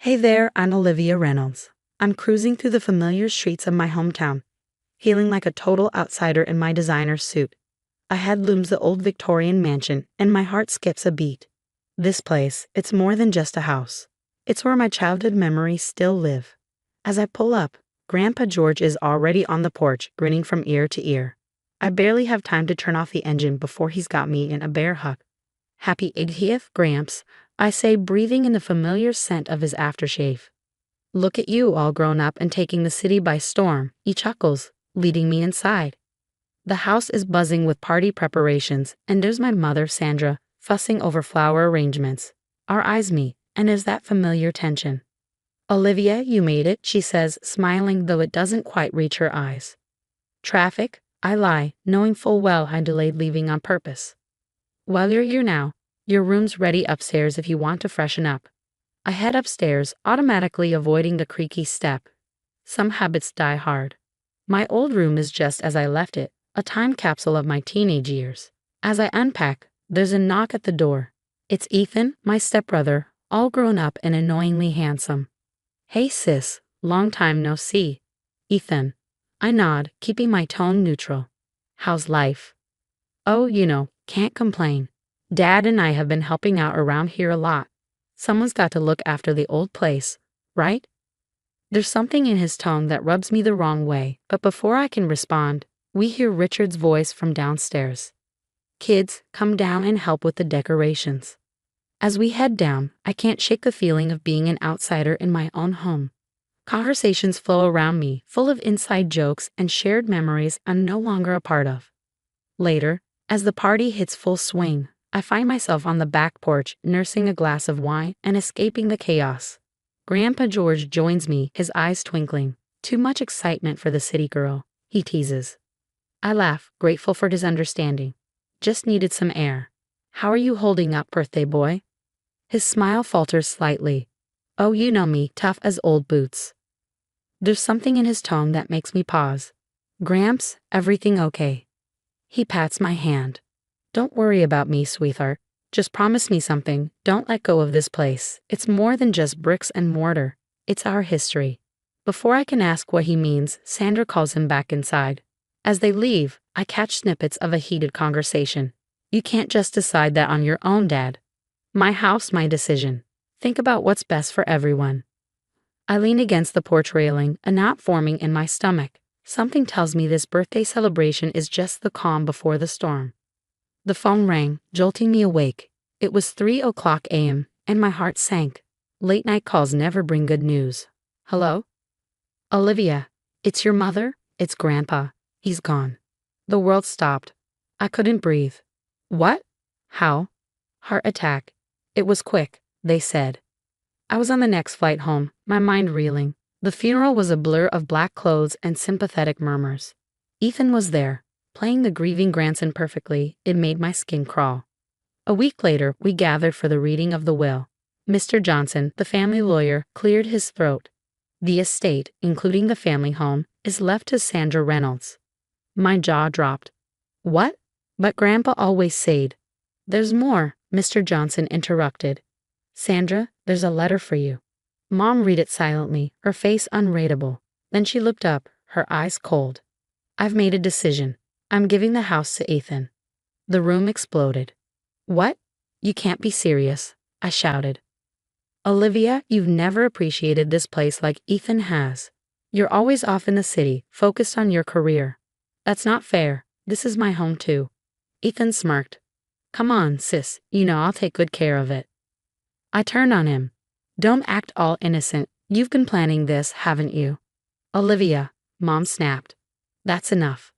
Hey there, I'm Olivia Reynolds. I'm cruising through the familiar streets of my hometown, feeling like a total outsider in my designer suit. Ahead looms the old Victorian mansion, and my heart skips a beat. This place, it's more than just a house. It's where my childhood memories still live. As I pull up, Grandpa George is already on the porch, grinning from ear to ear. I barely have time to turn off the engine before he's got me in a bear hug. Happy 80th, Gramps, I say, breathing in the familiar scent of his aftershave. Look at you, all grown up and taking the city by storm, he chuckles, leading me inside. The house is buzzing with party preparations, and there's my mother, Sandra, fussing over flower arrangements. Our eyes meet, and there's that familiar tension. Olivia, you made it, she says, smiling though it doesn't quite reach her eyes. Traffic? I lie, knowing full well I delayed leaving on purpose. Well, you're here now. Your room's ready upstairs if you want to freshen up. I head upstairs, automatically avoiding the creaky step. Some habits die hard. My old room is just as I left it, a time capsule of my teenage years. As I unpack, there's a knock at the door. It's Ethan, my stepbrother, all grown up and annoyingly handsome. Hey sis, long time no see. Ethan. I nod, keeping my tone neutral. How's life? Oh, can't complain. Dad and I have been helping out around here a lot. Someone's got to look after the old place, right? There's something in his tone that rubs me the wrong way, but before I can respond, we hear Richard's voice from downstairs. Kids, come down and help with the decorations. As we head down, I can't shake the feeling of being an outsider in my own home. Conversations flow around me, full of inside jokes and shared memories I'm no longer a part of. Later, as the party hits full swing, I find myself on the back porch nursing a glass of wine and escaping the chaos. Grandpa George joins me, his eyes twinkling. Too much excitement for the city girl, he teases. I laugh, grateful for his understanding. Just needed some air. How are you holding up, birthday boy? His smile falters slightly. Oh, you know me, tough as old boots. There's something in his tone that makes me pause. Gramps, everything okay? He pats my hand. Don't worry about me, sweetheart. Just promise me something. Don't let go of this place. It's more than just bricks and mortar. It's our history. Before I can ask what he means, Sandra calls him back inside. As they leave, I catch snippets of a heated conversation. You can't just decide that on your own, Dad. My house, my decision. Think about what's best for everyone. I lean against the porch railing, a knot forming in my stomach. Something tells me this birthday celebration is just the calm before the storm. The phone rang, jolting me awake. It was 3:00 a.m., and my heart sank. Late-night calls never bring good news. Hello? Olivia, it's your mother? It's Grandpa. He's gone. The world stopped. I couldn't breathe. What? How? Heart attack. It was quick, they said. I was on the next flight home, my mind reeling. The funeral was a blur of black clothes and sympathetic murmurs. Ethan was there, playing the grieving grandson perfectly. It made my skin crawl. A week later, we gathered for the reading of the will. Mr. Johnson, the family lawyer, cleared his throat. The estate, including the family home, is left to Sandra Reynolds. My jaw dropped. What? But Grandpa always said. There's more, Mr. Johnson interrupted. Sandra, there's a letter for you. Mom read it silently, her face unreadable. Then she looked up, her eyes cold. I've made a decision. I'm giving the house to Ethan. The room exploded. What? You can't be serious, I shouted. Olivia, you've never appreciated this place like Ethan has. You're always off in the city, focused on your career. That's not fair. This is my home too. Ethan smirked. Come on, sis, I'll take good care of it. I turned on him. Don't act all innocent. You've been planning this, haven't you? Olivia, Mom snapped. That's enough.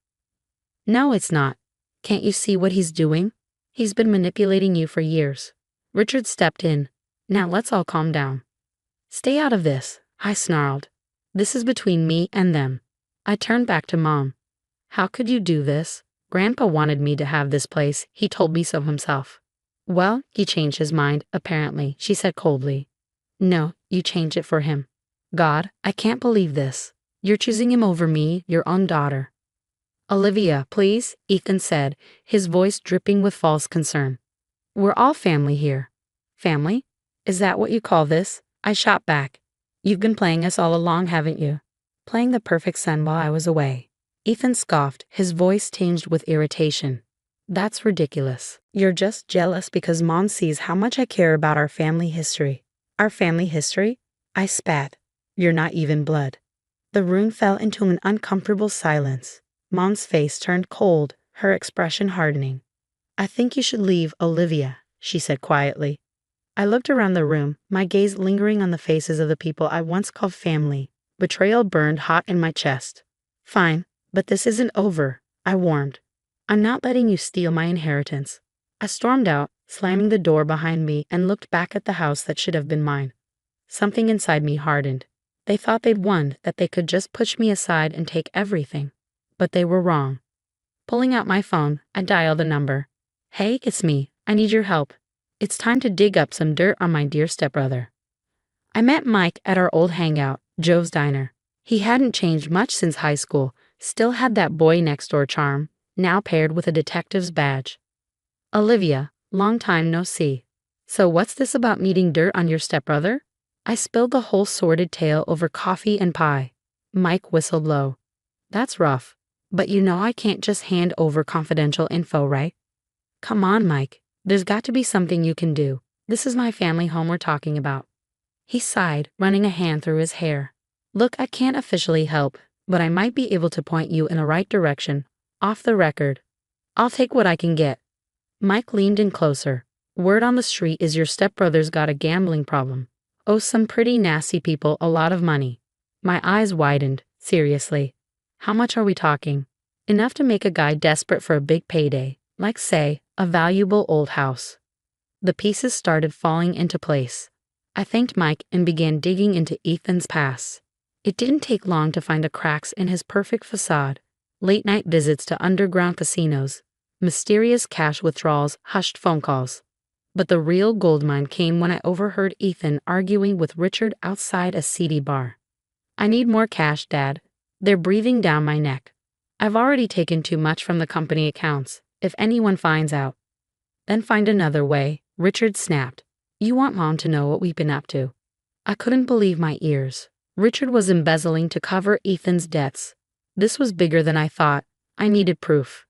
No, it's not. Can't you see what he's doing? He's been manipulating you for years. Richard stepped in. Now let's all calm down. Stay out of this, I snarled. This is between me and them. I turned back to Mom. How could you do this? Grandpa wanted me to have this place. He told me so himself. Well, he changed his mind, apparently, she said coldly. No, you changed it for him. God, I can't believe this. You're choosing him over me, your own daughter. Olivia, please, Ethan said, his voice dripping with false concern. We're all family here. Family? Is that what you call this? I shot back. You've been playing us all along, haven't you? Playing the perfect son while I was away. Ethan scoffed, his voice tinged with irritation. That's ridiculous. You're just jealous because Mom sees how much I care about our family history. Our family history? I spat. You're not even blood. The room fell into an uncomfortable silence. Mom's face turned cold, her expression hardening. I think you should leave, Olivia, she said quietly. I looked around the room, my gaze lingering on the faces of the people I once called family. Betrayal burned hot in my chest. Fine, but this isn't over, I warned. I'm not letting you steal my inheritance. I stormed out, slamming the door behind me, and looked back at the house that should have been mine. Something inside me hardened. They thought they'd won, that they could just push me aside and take everything. But they were wrong. Pulling out my phone, I dialed a number. Hey, it's me. I need your help. It's time to dig up some dirt on my dear stepbrother. I met Mike at our old hangout, Joe's Diner. He hadn't changed much since high school, still had that boy next door charm, now paired with a detective's badge. Olivia, long time no see. So what's this about needing dirt on your stepbrother? I spilled the whole sordid tale over coffee and pie. Mike whistled low. That's rough. But you know I can't just hand over confidential info, right? Come on, Mike. There's got to be something you can do. This is my family home we're talking about. He sighed, running a hand through his hair. Look, I can't officially help, but I might be able to point you in the right direction. Off the record. I'll take what I can get. Mike leaned in closer. Word on the street is your stepbrother's got a gambling problem. Owes some pretty nasty people a lot of money. My eyes widened. Seriously. How much are we talking? Enough to make a guy desperate for a big payday, like, say, a valuable old house. The pieces started falling into place. I thanked Mike and began digging into Ethan's past. It didn't take long to find the cracks in his perfect facade. Late-night visits to underground casinos, mysterious cash withdrawals, hushed phone calls. But the real goldmine came when I overheard Ethan arguing with Richard outside a seedy bar. I need more cash, Dad. They're breathing down my neck. I've already taken too much from the company accounts. If anyone finds out, then find another way, Richard snapped. You want Mom to know what we've been up to. I couldn't believe my ears. Richard was embezzling to cover Ethan's debts. This was bigger than I thought. I needed proof.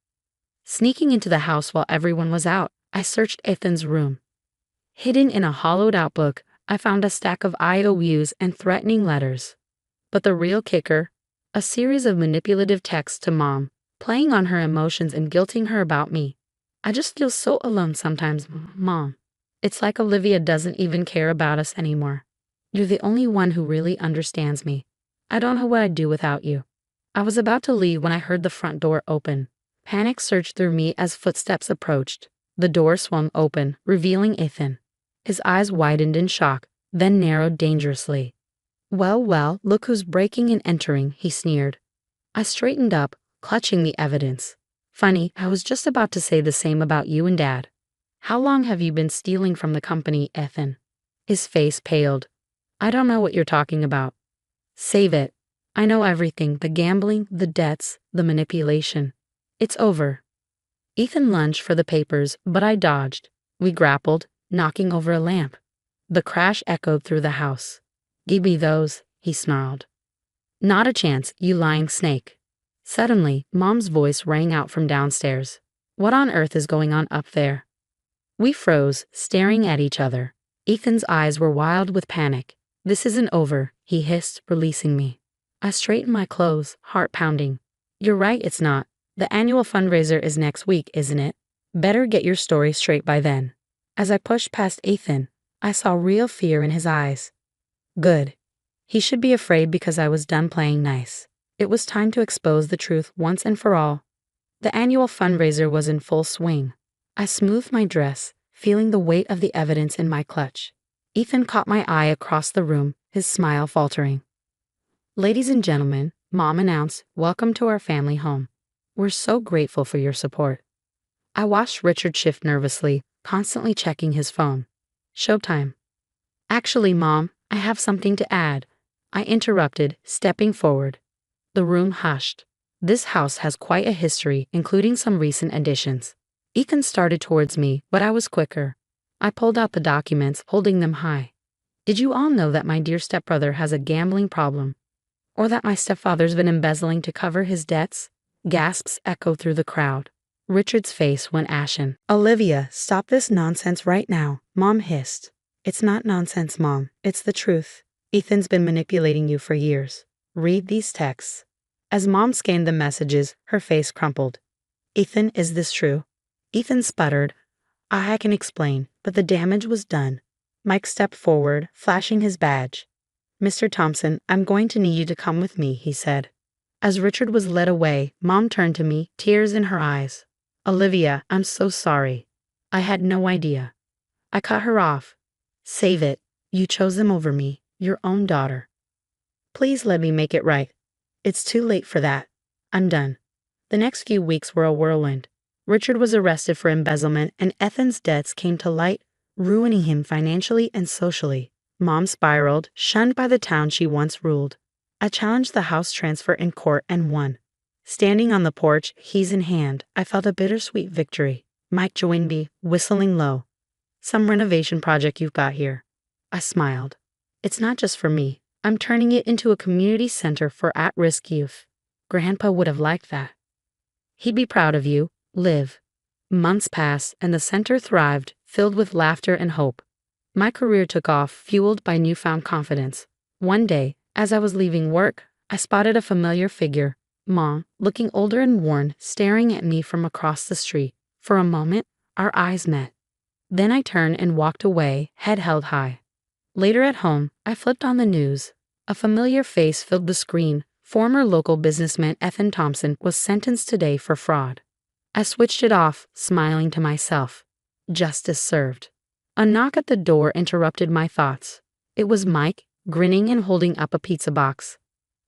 Sneaking into the house while everyone was out, I searched Ethan's room. Hidden in a hollowed-out book, I found a stack of IOUs and threatening letters. But the real kicker, a series of manipulative texts to Mom, playing on her emotions and guilting her about me. I just feel so alone sometimes, Mom. It's like Olivia doesn't even care about us anymore. You're the only one who really understands me. I don't know what I'd do without you. I was about to leave when I heard the front door open. Panic surged through me as footsteps approached. The door swung open, revealing Ethan. His eyes widened in shock, then narrowed dangerously. Well, look who's breaking and entering, he sneered. I straightened up, clutching the evidence. Funny, I was just about to say the same about you and Dad. How long have you been stealing from the company, Ethan? His face paled. I don't know what you're talking about. Save it. I know everything, the gambling, the debts, the manipulation. It's over. Ethan lunged for the papers, but I dodged. We grappled, knocking over a lamp. The crash echoed through the house. Give me those, he snarled. Not a chance, you lying snake. Suddenly, Mom's voice rang out from downstairs. What on earth is going on up there? We froze, staring at each other. Ethan's eyes were wild with panic. This isn't over, he hissed, releasing me. I straightened my clothes, heart pounding. You're right, it's not. The annual fundraiser is next week, isn't it? Better get your story straight by then. As I pushed past Ethan, I saw real fear in his eyes. Good. He should be afraid because I was done playing nice. It was time to expose the truth once and for all. The annual fundraiser was in full swing. I smoothed my dress, feeling the weight of the evidence in my clutch. Ethan caught my eye across the room, his smile faltering. Ladies and gentlemen, Mom announced, welcome to our family home. We're so grateful for your support. I watched Richard shift nervously, constantly checking his phone. Showtime. Actually, Mom, I have something to add. I interrupted, stepping forward. The room hushed. This house has quite a history, including some recent additions. Ethan started towards me, but I was quicker. I pulled out the documents, holding them high. Did you all know that my dear stepbrother has a gambling problem? Or that my stepfather's been embezzling to cover his debts? Gasps echoed through the crowd. Richard's face went ashen. Olivia, stop this nonsense right now, Mom hissed. It's not nonsense, Mom. It's the truth. Ethan's been manipulating you for years. Read these texts. As Mom scanned the messages, her face crumpled. Ethan, is this true? Ethan sputtered. I can explain, but the damage was done. Mike stepped forward, flashing his badge. Mr. Thompson, I'm going to need you to come with me, he said. As Richard was led away, Mom turned to me, tears in her eyes. Olivia, I'm so sorry. I had no idea. I cut her off. Save it. You chose him over me, your own daughter. Please let me make it right. It's too late for that. I'm done. The next few weeks were a whirlwind. Richard was arrested for embezzlement, and Ethan's debts came to light, ruining him financially and socially. Mom spiraled, shunned by the town she once ruled. I challenged the house transfer in court and won. Standing on the porch, keys in hand, I felt a bittersweet victory. Mike joined me, whistling low. Some renovation project you've got here. I smiled. It's not just for me. I'm turning it into a community center for at-risk youth. Grandpa would have liked that. He'd be proud of you. Live. Months passed, and the center thrived, filled with laughter and hope. My career took off, fueled by newfound confidence. One day, as I was leaving work, I spotted a familiar figure, Mom, looking older and worn, staring at me from across the street. For a moment, our eyes met. Then I turned and walked away, head held high. Later at home, I flipped on the news. A familiar face filled the screen. Former local businessman Ethan Thompson was sentenced today for fraud. I switched it off, smiling to myself. Justice served. A knock at the door interrupted my thoughts. It was Mike, grinning and holding up a pizza box.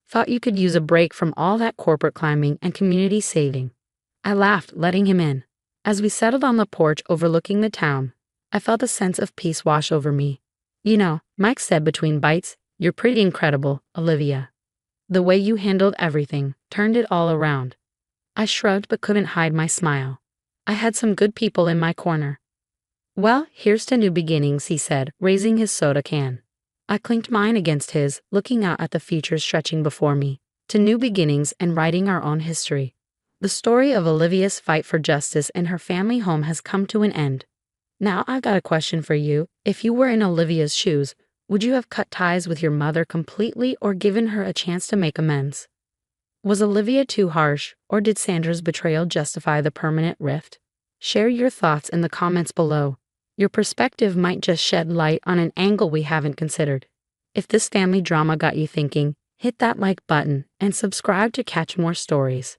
Thought you could use a break from all that corporate climbing and community saving. I laughed, letting him in. As we settled on the porch overlooking the town, I felt a sense of peace wash over me. You know, Mike said between bites, you're pretty incredible, Olivia. The way you handled everything, turned it all around. I shrugged but couldn't hide my smile. I had some good people in my corner. Well, here's to new beginnings, he said, raising his soda can. I clinked mine against his, looking out at the future stretching before me. To new beginnings and writing our own history. The story of Olivia's fight for justice in her family home has come to an end. Now I've got a question for you. If you were in Olivia's shoes, would you have cut ties with your mother completely or given her a chance to make amends? Was Olivia too harsh, or did Sandra's betrayal justify the permanent rift? Share your thoughts in the comments below. Your perspective might just shed light on an angle we haven't considered. If this family drama got you thinking, hit that like button and subscribe to catch more stories.